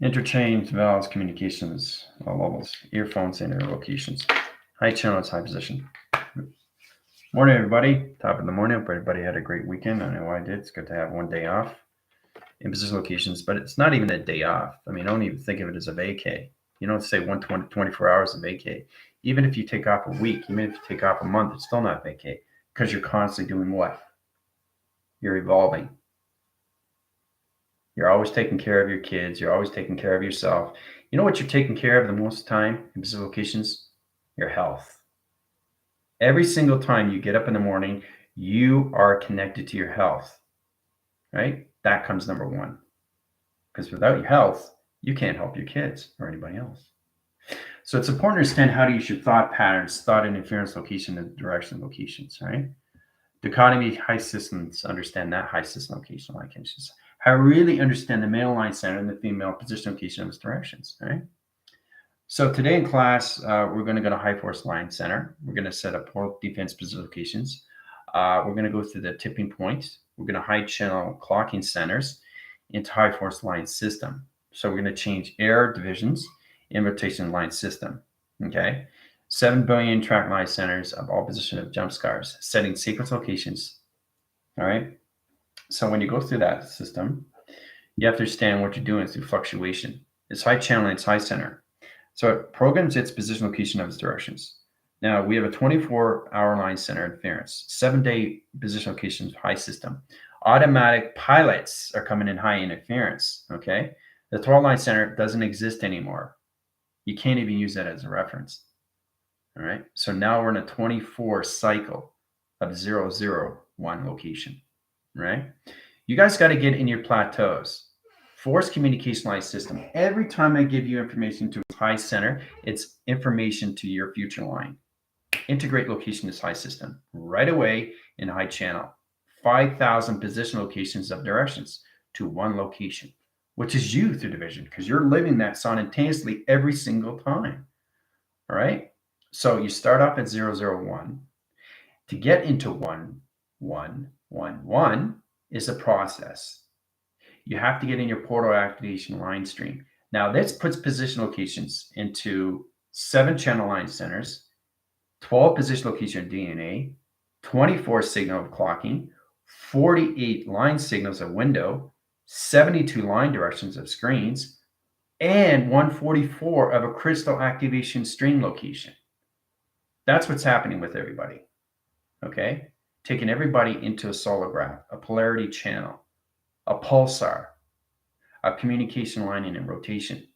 Interchange valves, communications, all levels, earphones, and air locations. High channel, high position. Morning, everybody. Top of the morning. Hope everybody had a great weekend. I know I did. It's good to have one day off in position locations, but it's not even a day off. I mean, don't even think of it as a vacay. You don't say 24 hours of vacay. Even if you take off a week, even if you take off a month, it's still not vacay because you're constantly doing what? You're evolving. You're always taking care of your kids. You're always taking care of yourself. You know what you're taking care of the most time in business locations? Your health. Every single time you get up in the morning, you are connected to your health, right? That comes number one. Because without your health, you can't help your kids or anybody else. So it's important to understand how to use your thought patterns, thought interference location, and direction locations, right? Dichotomy high systems understand that high system location locations. How to really understand the male line center and the female position location of its directions, right? So today in class, we're going to go to high force line center. We're going to set up port defense position locations. We're going to go through the tipping points. We're going to high channel clocking centers into high force line system. So we're going to change air divisions in rotation line system, okay? 7 billion track line centers of all position of jump scars, setting sequence locations, all right? So when you go through that system, you have to understand what you're doing through fluctuation. It's high channel and it's high center. So it programs its position location of its directions. Now we have a 24-hour line center interference, 7-day position location high system. Automatic pilots are coming in high interference, okay? The 12-line center doesn't exist anymore. You can't even use that as a reference, all right? So now we're in a 24 cycle of 0, 0, 1 location, right? You guys got to get in your plateaus. Force communication line system. Every time I give you information to high center, it's information to your future line. Integrate location is high system. Right away in high channel. 5,000 position locations of directions to one location, which is you through division, because you're living that simultaneously every single time. All right. So you start off at 0, 0, 1. To get into 1, 1, 1, 1 is a process. You have to get in your portal activation line stream. Now this puts position locations into 7 channel line centers, 12 position location of DNA, 24 signal of clocking, 48 line signals of window, 72 line directions of screens, and 144 of a crystal activation stream location. That's what's happening with everybody, okay? Taking everybody into a solograph, a polarity channel, a pulsar, a communication line and rotation.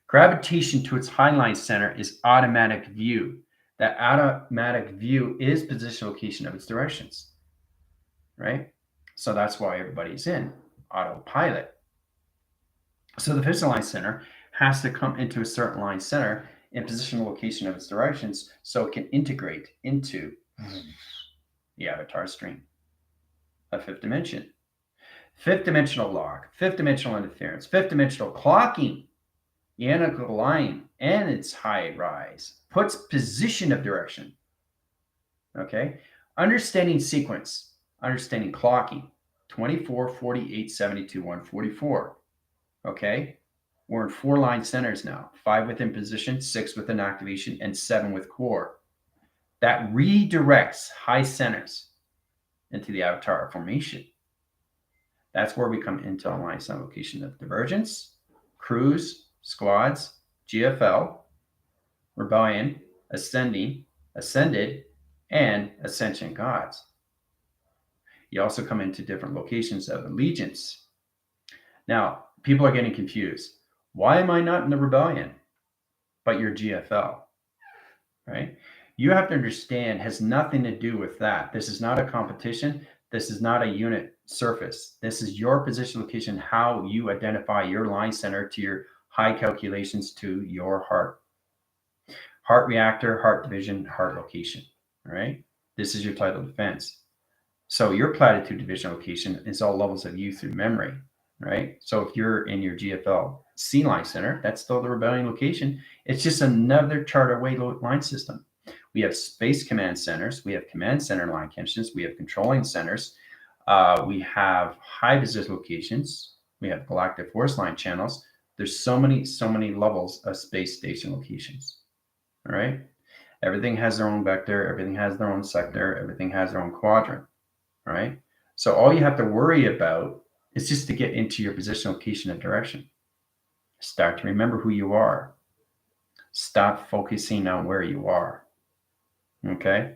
Gravitation to its highline center is automatic view. That automatic view is position location of its directions, right? So that's why everybody's in autopilot. So the position line center has to come into a certain line center in position location of its directions so it can integrate into the avatar stream, a fifth dimension. Fifth dimensional lock, fifth dimensional interference, fifth dimensional clocking, the analytical line and its high rise puts position of direction. Okay, understanding sequence, understanding clocking, 24, 48, 72, 144. Okay, we're in 4 line centers now, 5 within position, 6 within activation, and 7 with core. That redirects high centers into the avatar formation. That's where we come into a line center location of divergence, cruise, squads, GFL, rebellion, ascending, ascended, and ascension gods. You also come into different locations of allegiance. Now, people are getting confused. Why am I not in the rebellion, but you're GFL, right? You have to understand, has nothing to do with that. This is not a competition. This is not a unit surface. This is your position location, how you identify your line center to your high calculations to your heart. Heart reactor, heart division, heart location, all right? This is your title of defense. So your platitude division location is all levels of you through memory, right? So if you're in your GFL C line center, that's still the rebellion location. It's just another charter way line system. We have space command centers. We have command center line connections. We have controlling centers. We have high position locations. We have galactic force line channels. There's so many levels of space station locations. All right. Everything has their own vector, everything has their own sector, everything has their own quadrant. All right. So all you have to worry about is just to get into your position, location, and direction. Start to remember who you are. Stop focusing on where you are. Okay.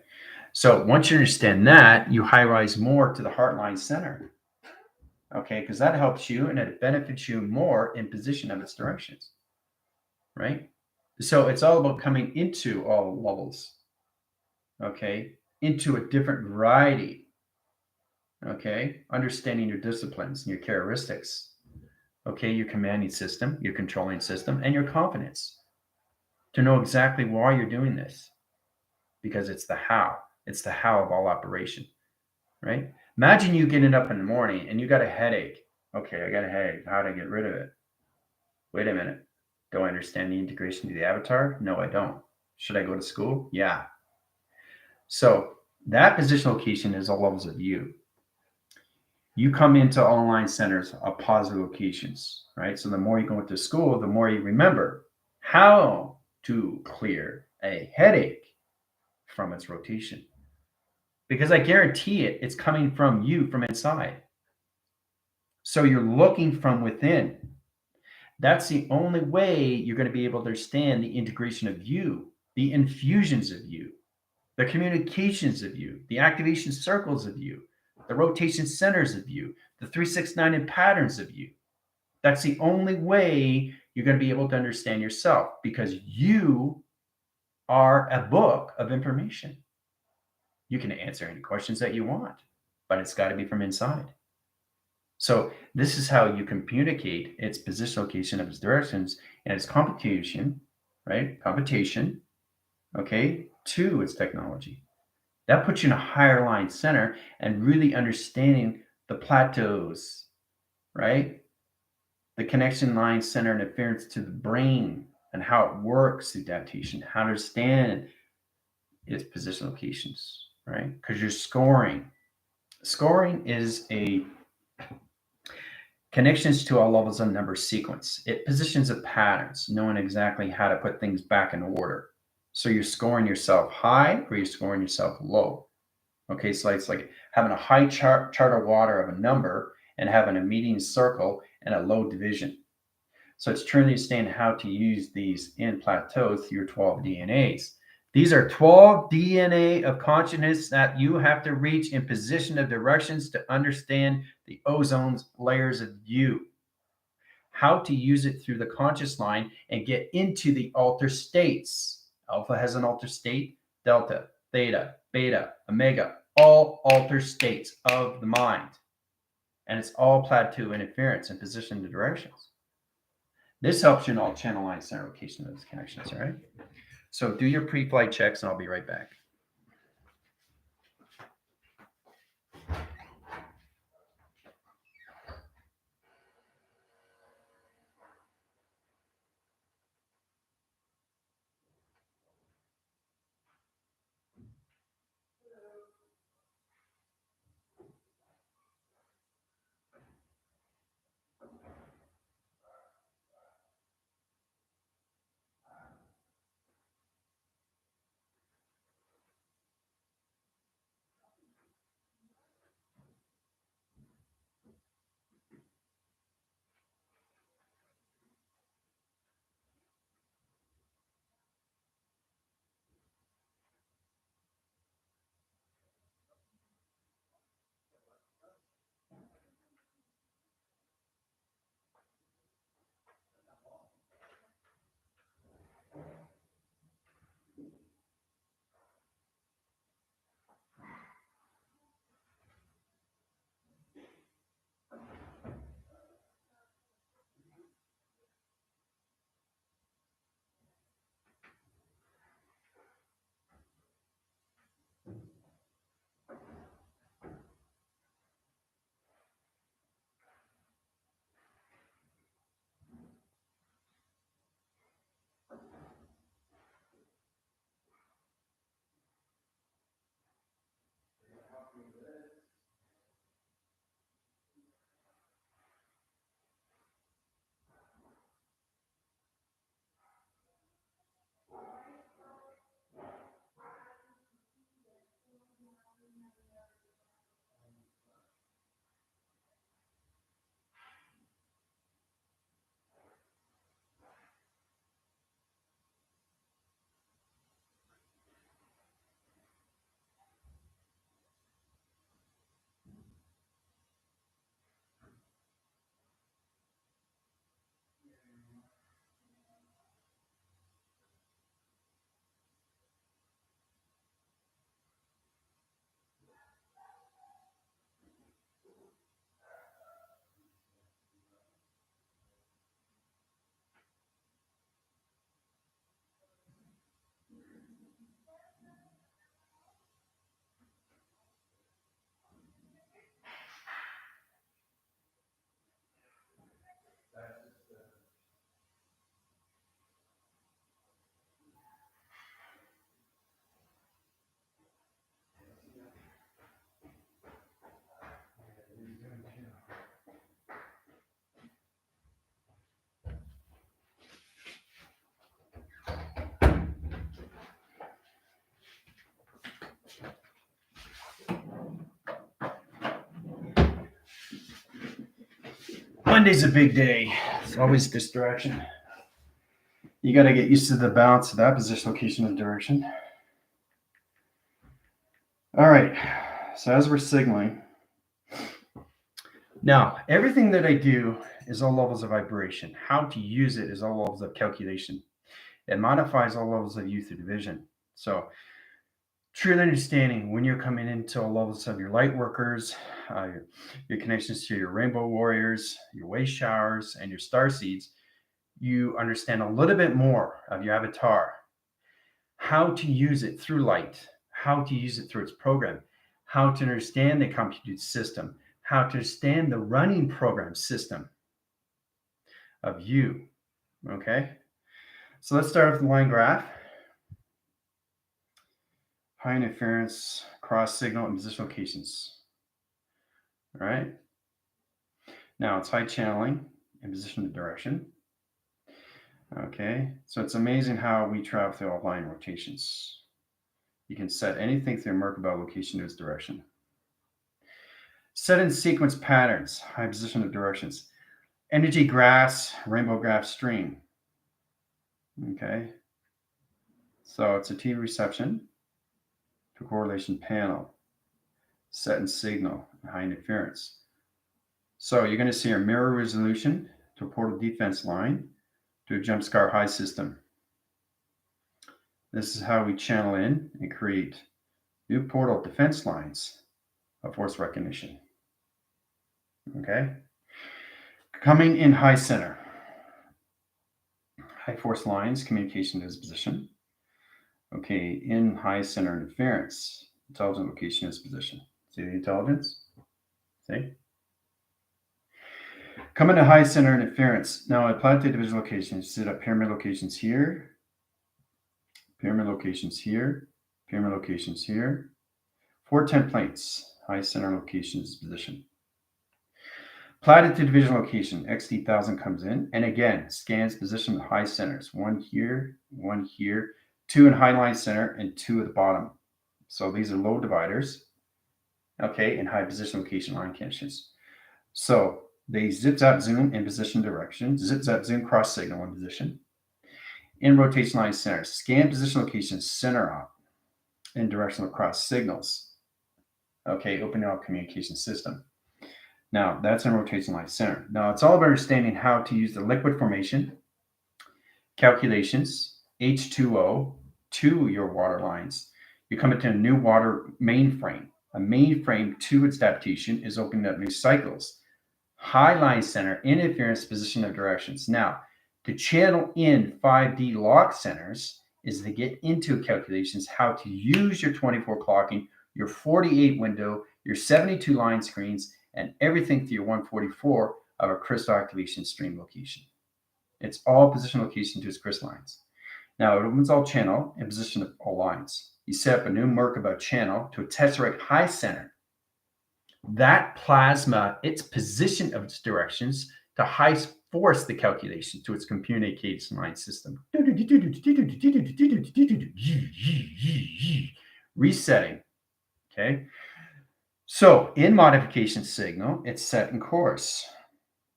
So once you understand that, you high rise more to the heartline center. Okay, because that helps you and it benefits you more in position of its directions. Right. So it's all about coming into all levels. Okay. Into a different variety. Okay. Understanding your disciplines and your characteristics. Okay. Your commanding system, your controlling system, and your confidence to know exactly why you're doing this because it's the how. It's the how of all operation. Right? Imagine you getting up in the morning and you got a headache. Okay, I got a headache. How do I get rid of it? Wait a minute. Do I understand the integration to the avatar? No, I don't. Should I go to school? Yeah. So that position location is all levels of you. You come into online centers of positive locations, right? So the more you go into school, the more you remember how to clear a headache from its rotation. Because I guarantee it, it's coming from you from inside. So you're looking from within. That's the only way you're going to be able to understand the integration of you, the infusions of you, the communications of you, the activation circles of you, the rotation centers of you, the 369 and patterns of you. That's the only way you're going to be able to understand yourself because you are a book of information. You can answer any questions that you want, but it's got to be from inside. So this is how you communicate its position, location of its directions and its computation, right? Computation, okay, to its technology. That puts you in a higher line center and really understanding the plateaus, right? The connection line center interference to the brain and how it works through adaptation, how to understand its position locations, right? Because you're scoring. Scoring is a connections to all levels of number sequence. It positions of patterns, knowing exactly how to put things back in order. So you're scoring yourself high or you're scoring yourself low. Okay, so it's like having a high chart of water of a number and having a median circle and a low division. So it's truly understanding how to use these in plateaus through your 12 DNAs. These are 12 DNA of consciousness that you have to reach in position of directions to understand the ozone's layers of you. How to use it through the conscious line and get into the alter states. Alpha has an alter state, delta, theta, beta, omega, all alter states of the mind. And it's all plateau interference and position to directions. This helps you in all channel line center location of those connections, all right? So do your pre-flight checks and I'll be right back. Monday's a big day. It's always distraction. You got to get used to the balance of that position, location, and direction. All right. So as we're signaling, now everything that I do is all levels of vibration. How to use it is all levels of calculation. It modifies all levels of youth or division. So truly understanding when you're coming into all levels of your light workers, your connections to your rainbow warriors, your way showers, and your star seeds, you understand a little bit more of your avatar, how to use it through light, how to use it through its program, how to understand the compute system, how to understand the running program system of you. Okay, so let's start with the line graph. High interference, cross signal, and position locations. All right. Now it's high channeling and position and direction. Okay, so it's amazing how we travel through all line rotations. You can set anything through a Merkabah location to its direction. Set in sequence patterns, high position of directions. Energy graphs, rainbow graph stream. Okay, so it's a T reception to correlation panel. Set in signal, high interference. So you're going to see a mirror resolution to a portal defense line to a jump scar high system. This is how we channel in and create new portal defense lines of force recognition. Okay. Coming in high center. High force lines, communication is position. Okay, in high center interference, intelligent location is position. See the intelligence? See? Coming to high center interference. Now at planetary division locations, set up pyramid locations here, pyramid locations here, pyramid locations here. 4 templates, high center locations position. Platted to division location, XD1000 comes in, and again, scans position of high centers. 1 here, 2 in high line center, and 2 at the bottom. So these are low dividers, okay, in high position location line connections. So they zip, zap, zoom in position direction, zip, zap, zoom, cross signal in position. In rotation line center, scan position location center up in directional cross signals. Okay, opening up communication system. Now, that's in rotation line center. Now, it's all about understanding how to use the liquid formation, calculations, H2O to your water lines. You come into a new water mainframe. A mainframe to its adaptation is opening up new cycles. High line center, interference, position of directions. Now, to channel in 5D lock centers is to get into calculations how to use your 24 clocking, your 48 window, your 72 line screens, and everything through your 144 of a crystal activation stream location. It's all position location to its crystal lines. Now it opens all channel and position of all lines. You set up a new Merkabah channel to a tesseract high center. That plasma, its position of its directions to high force the calculation to its communication line system. Resetting. Okay. So in modification signal, it's set in course.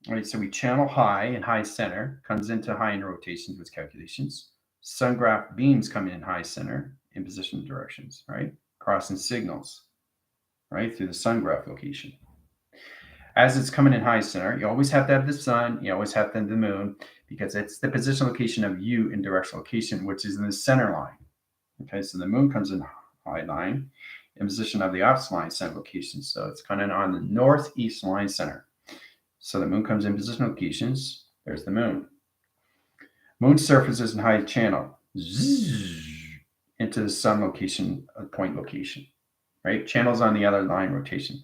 All right, so we channel high and high center comes into high in rotation with calculations. Sun graph beams come in high center in position directions, right? Crossing signals, right, through the sun graph location. As it's coming in high center, you always have to have the sun, you always have to have the moon, because it's the position location of you in directional location, which is in the center line. Okay, so the moon comes in high line in position of the opposite line center location. So it's kind of on the northeast line center. So the moon comes in position locations. There's the moon. Moon surfaces in high channel into the sun location, point location, right? Channels on the other line rotation.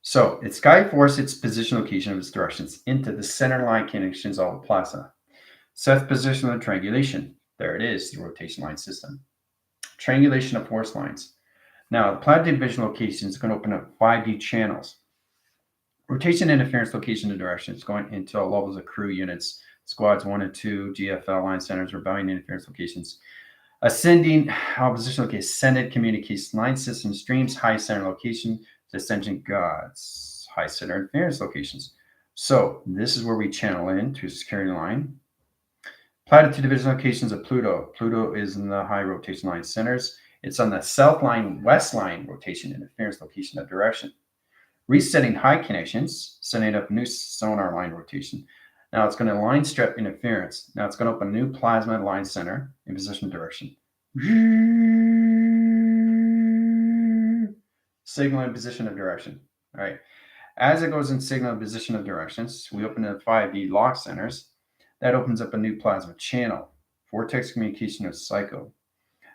So it's sky force its position location of its directions into the center line connections of the plasma. Set position of the triangulation. There it is, the rotation line system. Triangulation of force lines. Now, the planetary division location is going to open up 5D channels. Rotation interference location and directions going into all levels of crew units, squads 1 and 2, GFL line centers, rebellion interference locations. Ascending opposition location, ascended communication line system streams, high center location, descending gods, high center interference locations. So this is where we channel in to a security line. Plotted to division locations of Pluto. Pluto is in the high rotation line centers. It's on the south line, west line rotation interference location of direction. Resetting high connections, setting up new sonar line rotation. Now it's going to line strip interference. Now it's going to open a new plasma line center in position direction. Signal in position of direction. All right. As it goes in signal in position of directions, we open the 5D lock centers. That opens up a new plasma channel. Vortex communication with cycle.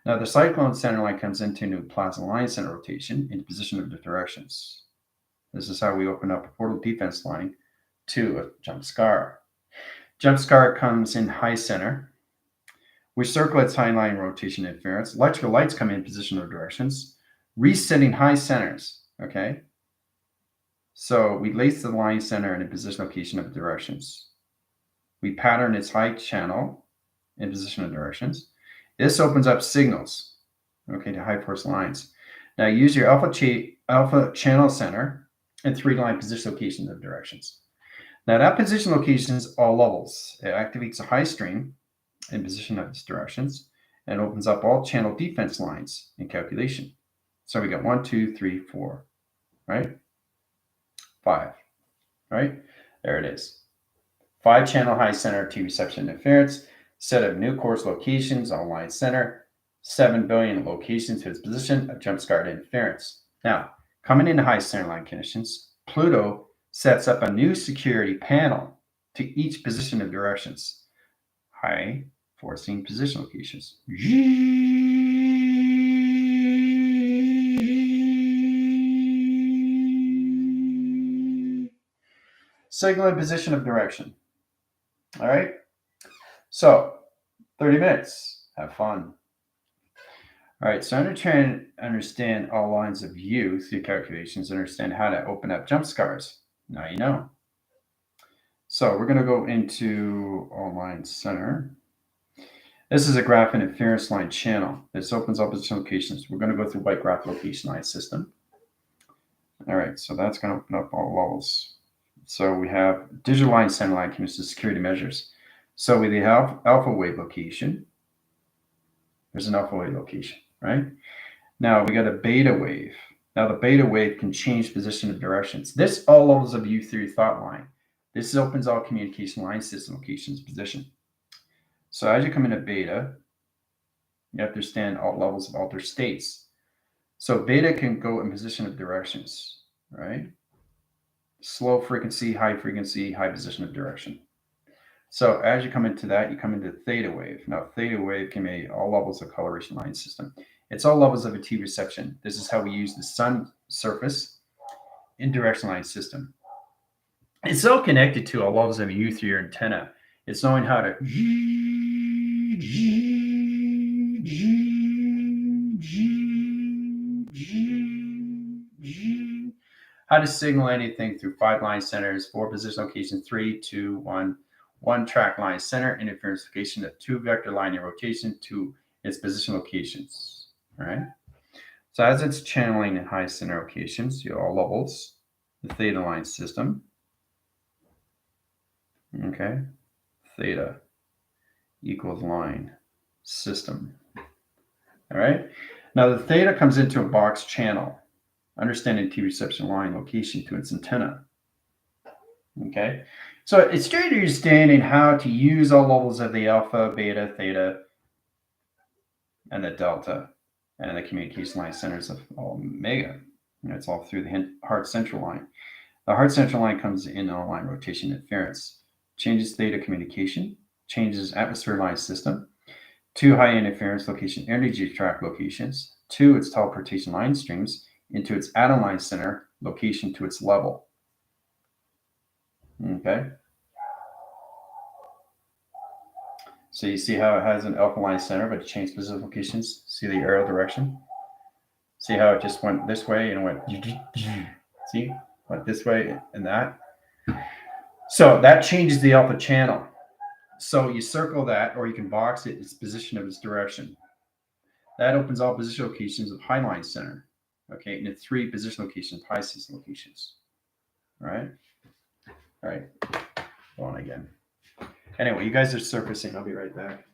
Now the cyclone center line comes into a new plasma line center rotation in position of the directions. This is how we open up a portal defense line to a jump scar. Jump scar comes in high center. We circle its high line rotation interference. Electrical lights come in position of directions, resetting high centers. Okay. So we lace the line center in a position location of directions. We pattern its high channel in position of directions. This opens up signals, okay, to high force lines. Now use your alpha channel center and 3-line position locations of directions. Now that position location is all levels. It activates a high stream in position of its directions and opens up all channel defense lines in calculation. So we got 1, 2, 3, 4, right? 5, right? There it is. 5 channel high center T reception interference, set of new course locations on line center, 7 billion locations to its position of jump scar interference. Now, coming into high center line conditions, Pluto sets up a new security panel to each position of directions. High forcing position locations. Signal and position of direction. All right. So 30 minutes. Have fun. All right. So I'm trying to understand all lines of view through calculations, understand how to open up jump scars. Now you know. So we're going to go into all line center. This is a graph interference line channel. This opens up its locations. We're going to go through white graph location line system. All right. So that's going to open up all levels. So we have digital line center line conditions, security measures. So we have alpha wave location. There's an alpha wave location, right? Now we got a beta wave. Now the beta wave can change position of directions. This all levels of view through thought line. This opens all communication line system locations position. So as you come into beta, you have to understand all levels of alter states. So beta can go in position of directions, right? Slow frequency, high position of direction. So as you come into that, you come into theta wave. Now theta wave can be all levels of coloration line system. It's all levels of a T reception. This is how we use the sun surface in direction line system. It's all connected to all levels of U through your antenna. It's knowing how to signal anything through 5 line centers, 4 position locations, 3, 2, 1, 1 track line center, interference location of 2 vector line in rotation to its position locations. All right. So as it's channeling in high center locations, you have all levels, the theta line system. Okay. Theta equals line system. All right. Now the theta comes into a box channel, understanding T reception line location to its antenna. Okay. So it's straight understanding how to use all levels of the alpha, beta, theta, and the delta, and the communication line centers of omega. And it's all through the heart central line. The heart central line comes in on line rotation interference, changes theta communication, changes atmosphere line system, 2 high interference location energy track locations, 2 its teleportation line streams into its atom line center location to its level. Okay. So you see how it has an alpha line center, but it changed specific locations. See the arrow direction? See how it just went this way and went, see, went this way and that. So that changes the alpha channel. So you circle that, or you can box it, its position of its direction. That opens all position locations of high line center. Okay, and 3 position locations, high system locations. All right. All right, go on again. Anyway, you guys are surfacing. I'll be right back.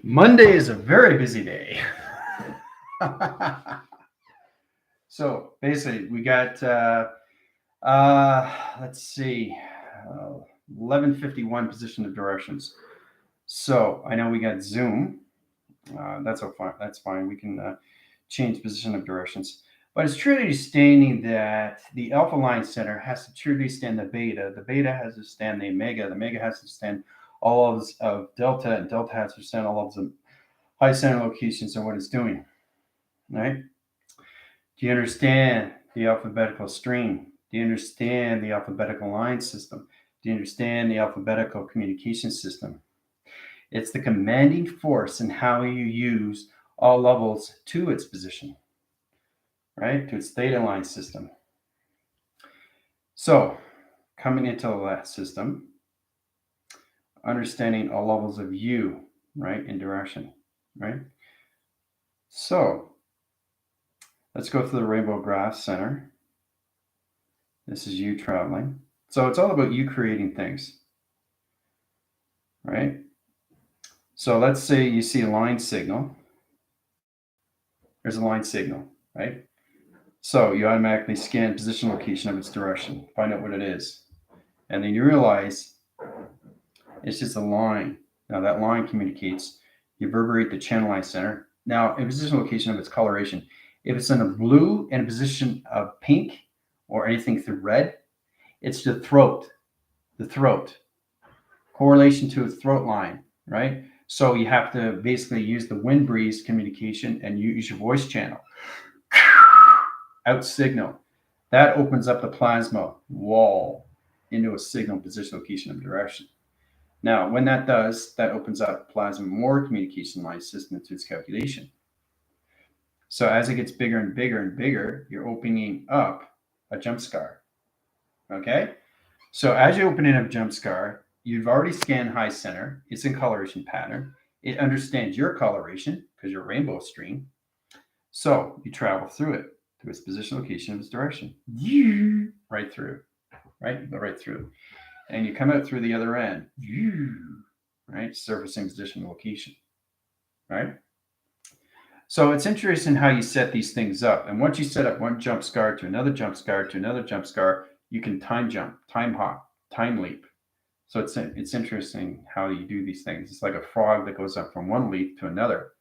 Monday is a very busy day. So basically, we got let's see, 11:51 position of directions. So I know we got Zoom. That's fine. That's fine. We can change position of directions. But it's truly stating that the alpha line center has to truly stand the beta. The beta has to stand the omega. The omega has to stand all of delta, and delta has to stand all of the high center locations and what it's doing. Right? Do you understand the alphabetical string? Do you understand the alphabetical line system? Do you understand the alphabetical communication system? It's the commanding force in how you use all levels to its position, right? To its theta line system. So, coming into that system, understanding all levels of you, right, in direction, right? So, let's go through the rainbow graph center. This is you traveling. So, it's all about you creating things, right? So, let's say you see a line signal. There's a line signal, right? So you automatically scan position location of its direction, find out what it is. And then you realize it's just a line. Now that line communicates, you reverberate the channel line center. Now in position location of its coloration, if it's in a blue and a position of pink or anything through red, it's the throat, correlation to its throat line, right? So you have to basically use the wind breeze communication and use your voice channel. Out signal. That opens up the plasma wall into a signal position, location, and direction. Now, when that does, that opens up plasma more communication line system to its calculation. So as it gets bigger and bigger and bigger, you're opening up a jump scar. Okay? So as you open in a jump scar, you've already scanned high center. It's in coloration pattern. It understands your coloration because you're a rainbow stream. So you travel through it. To its position, location, and its direction. Right through, right? You go right through. And you come out through the other end, right? Surfacing position, location, right? So it's interesting how you set these things up. And once you set up one jump scar to another jump scar to another jump scar, you can time jump, time hop, time leap. So it's interesting how you do these things. It's like a frog that goes up from one leap to another.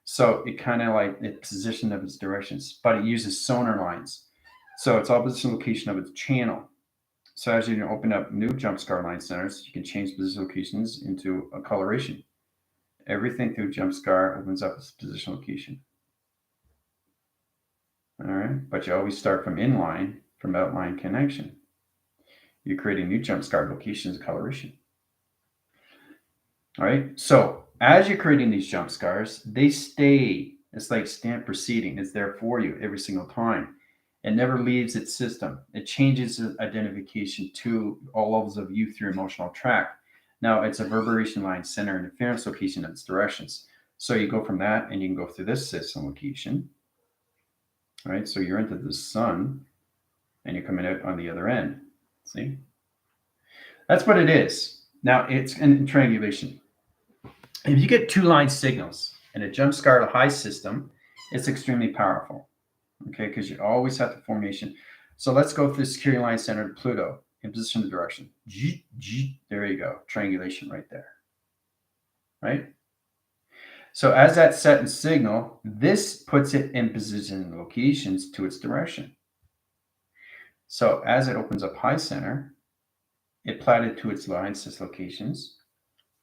So it kind of like the position of its directions, but it uses sonar lines. So it's all position location of its channel. So as you open up new jump scar line centers, you can change position locations into a coloration. Everything through jump scar opens up its position location. All right, but you always start from inline, from outline connection. You're creating new jump scar locations and coloration. All right, so as you're creating these jump scars, they stay. It's like stamp proceeding. It's there for you every single time. It never leaves its system. It changes its identification to all levels of you through emotional tract. Now it's a reverberation line center and interference location of its directions. So you go from that and you can go through this system location. All right, so you're into the sun and you're coming out on the other end. See? That's what it is. Now it's in triangulation. If you get two line signals in a jump scar to high system, it's extremely powerful. Okay, because you always have the formation. So let's go through the security line center to Pluto in position of direction. There you go. Triangulation right there. Right? So as that's set in signal, this puts it in position and locations to its direction. So as it opens up high center, it platted to its lines, its locations,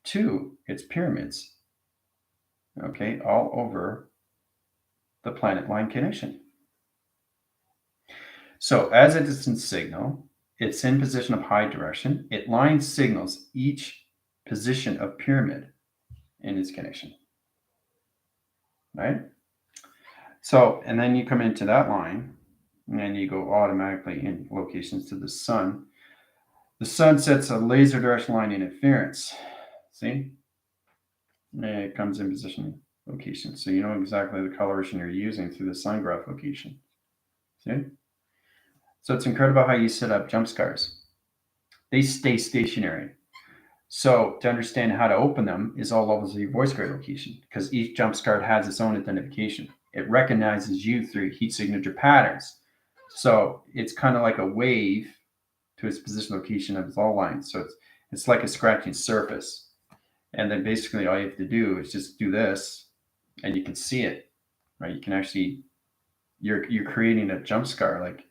to its pyramids. Okay, all over the planet line connection. So as it is in signal, it's in position of high direction. It line signals each position of pyramid in its connection. Right? So, and then you come into that line, and then you go automatically in locations to the sun. The sun sets a laser direction line interference. See? And it comes in position location. So you know exactly the coloration you're using through the sun graph location. See? So it's incredible how you set up jump scars. They stay stationary. So to understand how to open them is all levels of your voice grid location, because each jump scar has its own identification. It recognizes you through heat signature patterns. So it's kind of like a wave to its position location of its all lines. So it's like a scratching surface. And then basically all you have to do is just do this and you can see it, right? You can actually, you're creating a jump scar. Like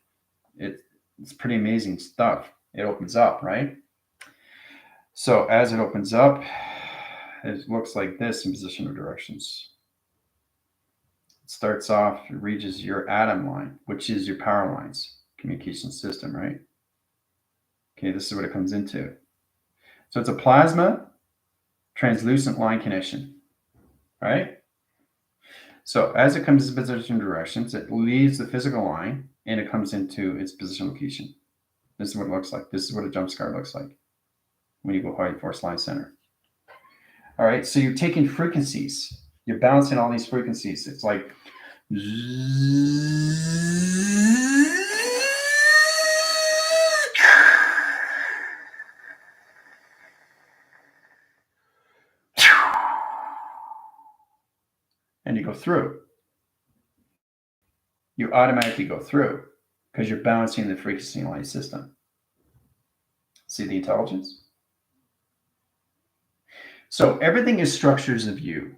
it's pretty amazing stuff. It opens up, right? So as it opens up, it looks like this in position of directions. It starts off, it reaches your atom line, which is your power lines, communication system, right? Okay, this is what it comes into. So it's a plasma translucent line connection, right? So as it comes to position directions, it leaves the physical line and it comes into its position location. This is what it looks like. This is what a jump scar looks like when you go high force line center. All right, so you're taking frequencies. You're balancing all these frequencies. It's like and you go through. You automatically go through because you're balancing the frequency line system. See the intelligence? So everything is structures of you.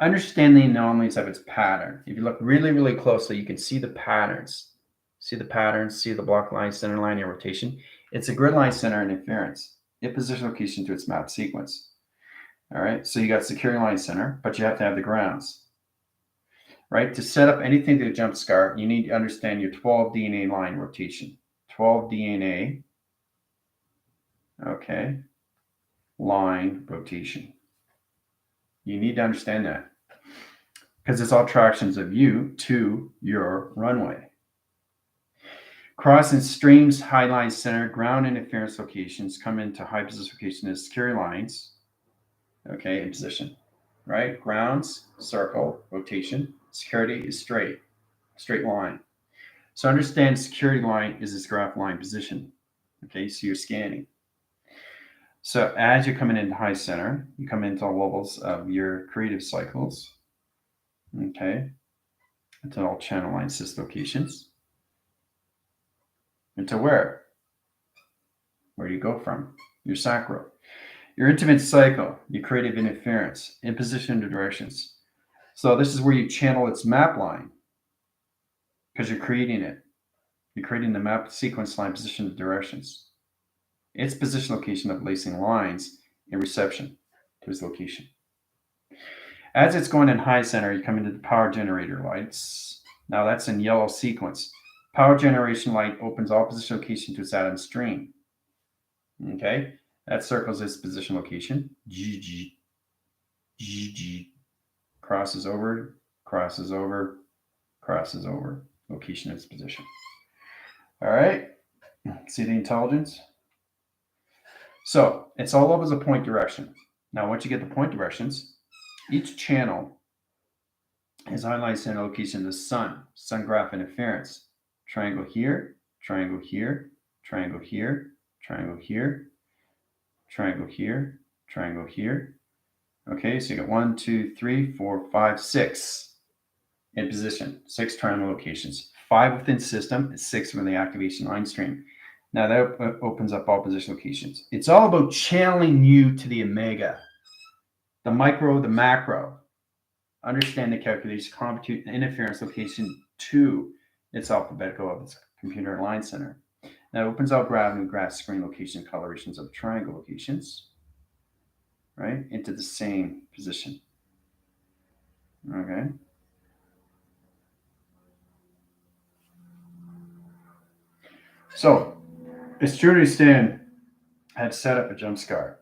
Understand the anomalies of its pattern. If you look really, really closely, you can see the patterns. See the patterns, see the block line, center line, and rotation. It's a grid line center interference. It position location to its map sequence. All right, so you got security line center, but you have to have the grounds. Right, to set up anything to jump scar, you need to understand your 12 DNA line rotation. 12 DNA, okay, line rotation. You need to understand that because it's all tractions of you to your runway. Cross and streams, high line center, ground interference locations come into high position location as security lines, okay, in position, right? Grounds, circle, rotation. Security is straight line. So understand security line is this graph line position, okay? So you're scanning. So as you're coming into high center, you come into levels of your creative cycles, okay? Into all channel line sys locations. Into where? Where do you go from? Your sacral. Your intimate cycle, your creative interference, in position to directions. So this is where you channel its map line because you're creating it. You're creating the map sequence line position to directions. Its position location of lacing lines in reception to its location. As it's going in high center, you come into the power generator lights. Now that's in yellow sequence. Power generation light opens all position location to its atom stream. Okay, that circles its position location. GG. Crosses over, crosses over, crosses over. Location of its position. All right, see the intelligence? So it's all over the point direction. Now, once you get the point directions, each channel is highlighted in a location of the sun graph interference. Triangle here, triangle here, triangle here, triangle here, triangle here, triangle here. Okay, so you got 1, 2, 3, 4, 5, 6. in position, 6 triangle locations, 5 within system, and 6 within the activation line stream. Now that opens up all position locations. It's all about channeling you to the omega, the micro, the macro. Understand the calculation, compute interference location to its alphabetical of its computer line center. Now it opens out gravity, graph screen location, colorations of triangle locations, right, into the same position. Okay. So, as Trudy Stan had set up a jump scar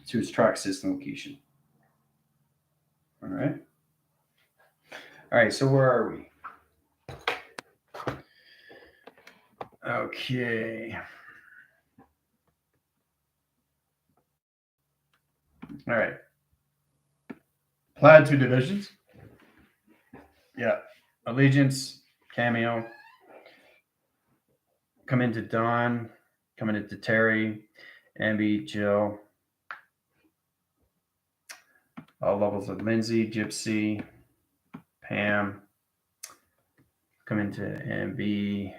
to its track system location. All right. All right. So where are we? Okay. All right. Plaid 2 divisions. Yeah. Allegiance, Cameo. Come into Dawn. Coming into Terry, Ambi, Jill. All levels of Lindsay, Gypsy, Pam. Come into Ambi.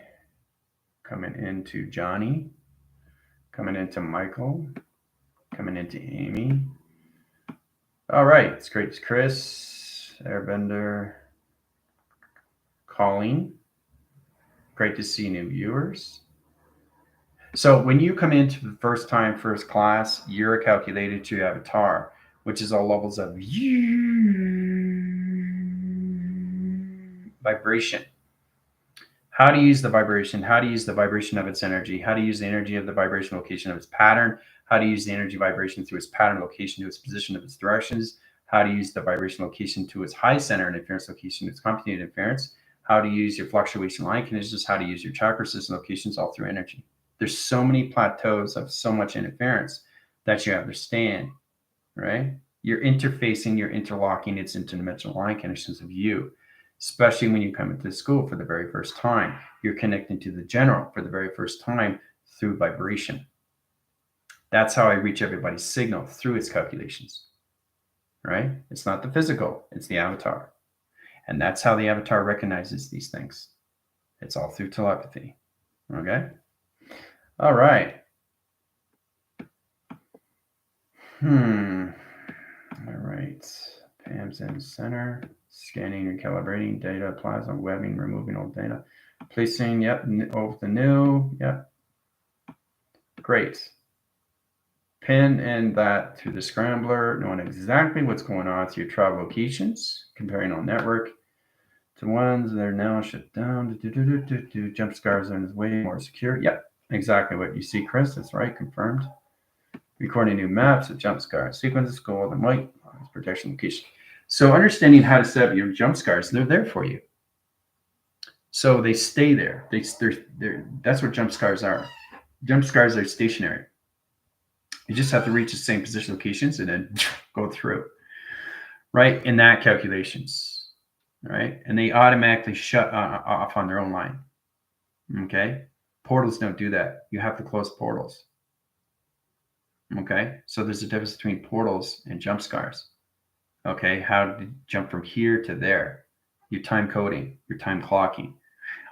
Coming into Johnny. Coming into Michael. Coming into Amy. All right. It's great. It's Chris, Airbender, Colleen. Great to see new viewers. So when you come into the first time, first class, you're calculated to your avatar, which is all levels of vibration. How to use the vibration, how to use the vibration of its energy, how to use the energy of the vibration location of its pattern, how to use the energy vibration through its pattern location to its position of its directions, how to use the vibration location to its high center interference location to its computed interference, how to use your fluctuation line conditions, how to use your chakra system locations all through energy. There's so many plateaus of so much interference that you understand, right? You're interfacing, you're interlocking its interdimensional line conditions of you, especially when you come into school for the very first time. You're connecting to the general for the very first time through vibration. That's how I reach everybody's signal, through its calculations, right? It's not the physical, it's the avatar. And that's how the avatar recognizes these things. It's all through telepathy, okay? All right. All right. Pam's in center. Scanning and calibrating data, plasma webbing, removing old data. Placing, yep, over the new, yep. Great. Pin and that to the scrambler, knowing exactly what's going on to your travel locations, comparing on network to ones that are now shut down. Jump scars are way more secure. Yep, exactly what you see, Chris. That's right, confirmed. Recording new maps of jump scars, sequences, gold and white, protection location. So understanding how to set up your jump scars, they're there for you. So they stay there. They're that's what jump scars are. Jump scars are stationary. You just have to reach the same position locations and then go through, right? In that calculations, right? And they automatically shut off on their own line, okay? Portals don't do that. You have to close portals, okay? So there's a difference between portals and jump scars, okay? How to jump from here to there. Your time coding, your time clocking.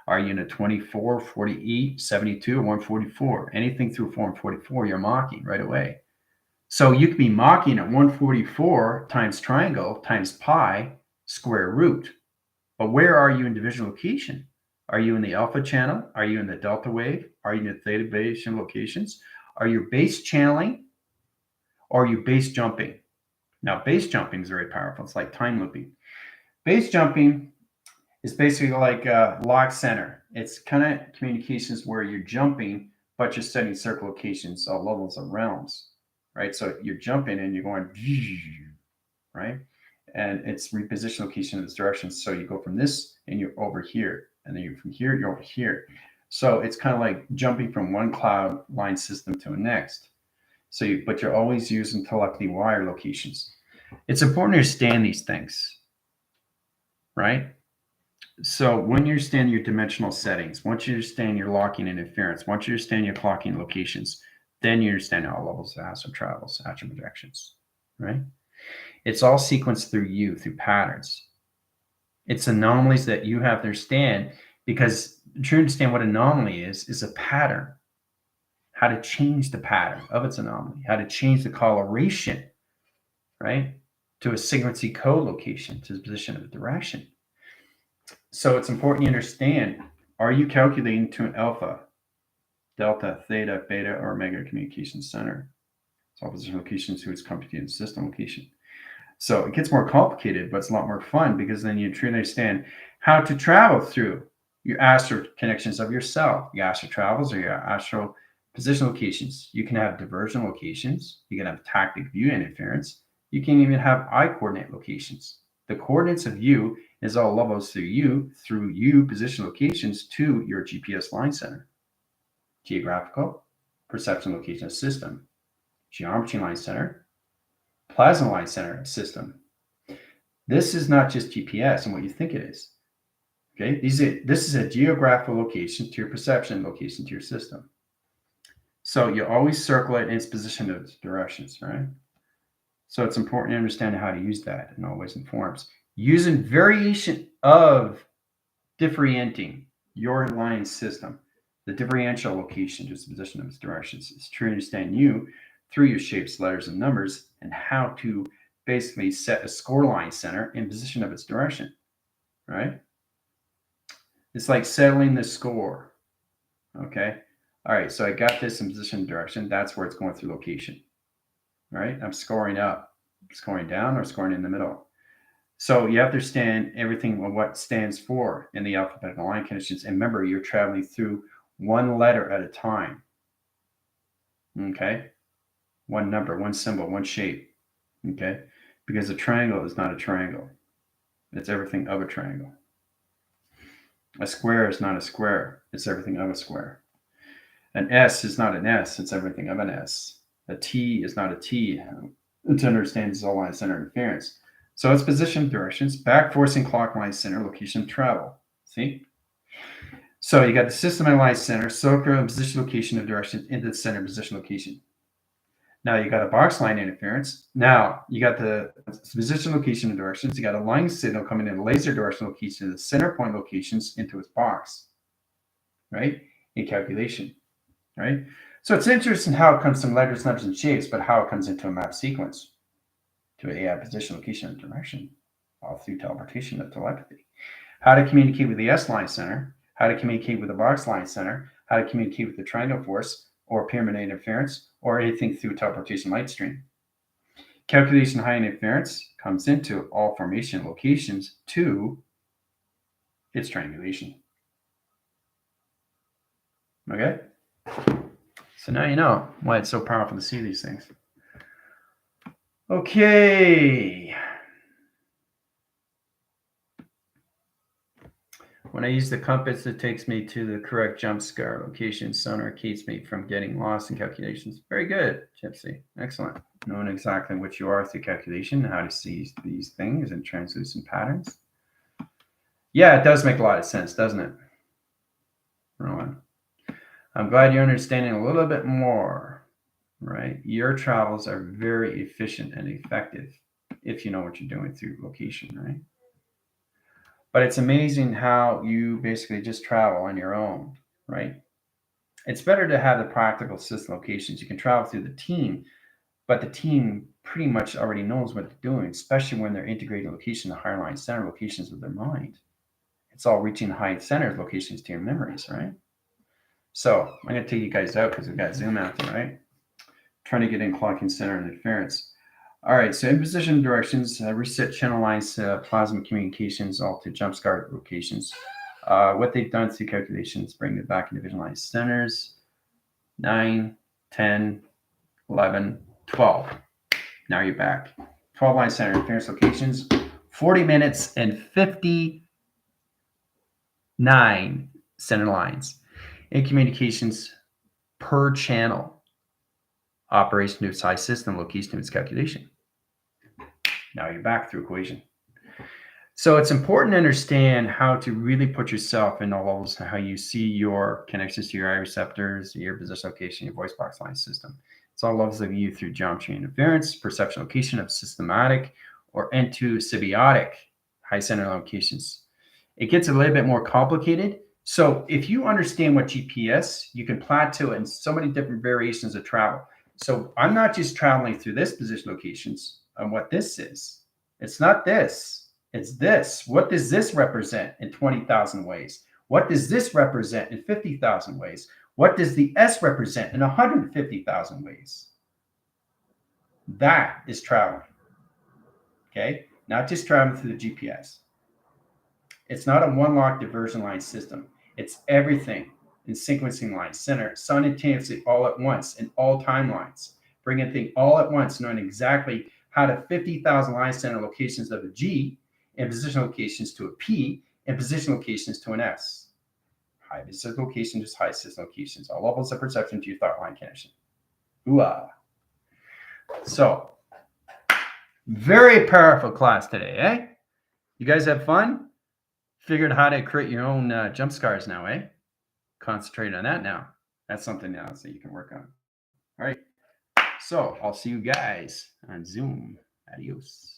Are you in a 24, 48, 72, or 144? Anything through 144, you're mocking right away. So you could be mocking at 144 times triangle times pi square root. But where are you in division location? Are you in the alpha channel? Are you in the delta wave? Are you in the theta base locations? Are you base channeling? Or are you base jumping? Now, base jumping is very powerful. It's like time looping. Base jumping is basically like lock center. It's kind of communications where you're jumping, but you're setting circle locations, all levels of realms, right? So you're jumping and you're going, right? And it's reposition location in this direction. So you go from this and you're over here, and then you're from here, you're over here. So it's kind of like jumping from one cloud line system to the next. So but you're always using telepathy wire locations. It's important to understand these things, right? So when you understand your dimensional settings, once you understand your locking interference, once you understand your clocking locations, then you understand all levels of astral travels, astral projections, right? It's all sequenced through you, through patterns. It's anomalies that you have to understand, because to understand what anomaly is a pattern. How to change the pattern of its anomaly, how to change the coloration, right, to a sigma-C code location, to the position of the direction. So it's important you understand, are you calculating to an alpha, delta, theta, beta, or omega communication center? It's all position locations to its computed system location. So it gets more complicated, but it's a lot more fun, because then you truly understand how to travel through your astro connections of yourself, your astro travels or your astro position locations. You can have diversion locations. You can have tactic view interference. You can even have I-coordinate locations. The coordinates of you is all levels through you position locations to your GPS line center. Geographical, perception location of system, geometry line center, plasma line center of system. This is not just GPS and what you think it is. Okay, this is a geographical location to your perception location to your system. So you always circle it in its position of its directions, right? So it's important to understand how to use that in all ways and forms. Using variation of differentiating your line system, the differential location to its position of its directions, is to understand you through your shapes, letters, and numbers, and how to basically set a score line center in position of its direction, right? It's like settling the score, okay? All right, so I got this in position direction. That's where it's going through location, right? I'm scoring up, scoring down, or scoring in the middle. So you have to understand everything on what stands for in the alphabetical line conditions. And remember, you're traveling through one letter at a time, okay? One number, one symbol, one shape, okay? Because a triangle is not a triangle. It's everything of a triangle. A square is not a square. It's everything of a square. An S is not an S. It's everything of an S. A T is not a T. To understand is all line center interference. So it's position directions, back forcing clockwise center, location travel. See? So you got the system and line center, circle and position location of direction into the center position location. Now you got a box line interference. Now you got the position location of directions. You got a line signal coming in a laser direction location to the center point locations into its box, right? In calculation, right? So it's interesting how it comes from letters, numbers, and shapes, but how it comes into a map sequence to an AI position, location, and direction, all through teleportation of telepathy. How to communicate with the S line center, how to communicate with the box line center, how to communicate with the triangle force or pyramid interference, or anything through teleportation light stream. Calculation high interference comes into all formation locations to its triangulation. Okay? So now you know why it's so powerful to see these things. Okay. When I use the compass, it takes me to the correct jump scare location. Sonar keeps me from getting lost in calculations. Very good, Gypsy. Excellent. Knowing exactly what you are through calculation, how to see these things and translucent patterns. Yeah, it does make a lot of sense, doesn't it, Rowan? I'm glad you're understanding a little bit more, right? Your travels are very efficient and effective if you know what you're doing through location, right? But it's amazing how you basically just travel on your own, right? It's better to have the practical system locations. You can travel through the team, but the team pretty much already knows what they're doing, especially when they're integrating location to higher line center locations with their mind. It's all reaching high center locations to your memories, right? So I'm going to take you guys out because we've got Zoom out there, right? Trying to get in clocking center and interference. All right, so in position directions, reset channel lines, plasma communications, all to jump start locations. What they've done through calculations, bring it back in division line centers, 9, 10, 11, 12. Now you're back. 12 line center interference locations, 40 minutes and 59 center lines. In communications per channel. Operation to its high system, location to its calculation. Now you're back through equation. So it's important to understand how to really put yourself in all levels, how you see your connections to your eye receptors, your position location, your voice box line system. It's all levels of you through geometry interference, perception location of systematic or into symbiotic high center locations. It gets a little bit more complicated. So if you understand what GPS, you can plateau it in so many different variations of travel. So I'm not just traveling through this position locations on what this is. It's not this. It's this. What does this represent in 20,000 ways? What does this represent in 50,000 ways? What does the S represent in 150,000 ways? That is traveling. Okay? Not just traveling through the GPS. It's not a one-lock diversion line system. It's everything in sequencing lines, center, simultaneously, all at once, in all timelines. Bringing things all at once, knowing exactly how to 50,000 line center locations of a G and position locations to a P and position locations to an S. High visible location, just high system locations. All levels of perception to your thought line connection. Ooh-ah. So, very powerful class today, eh? You guys have fun? Figured how to create your own jump scars now, eh? Concentrate on that now. That's something else that you can work on. All right. So I'll see you guys on Zoom. Adios.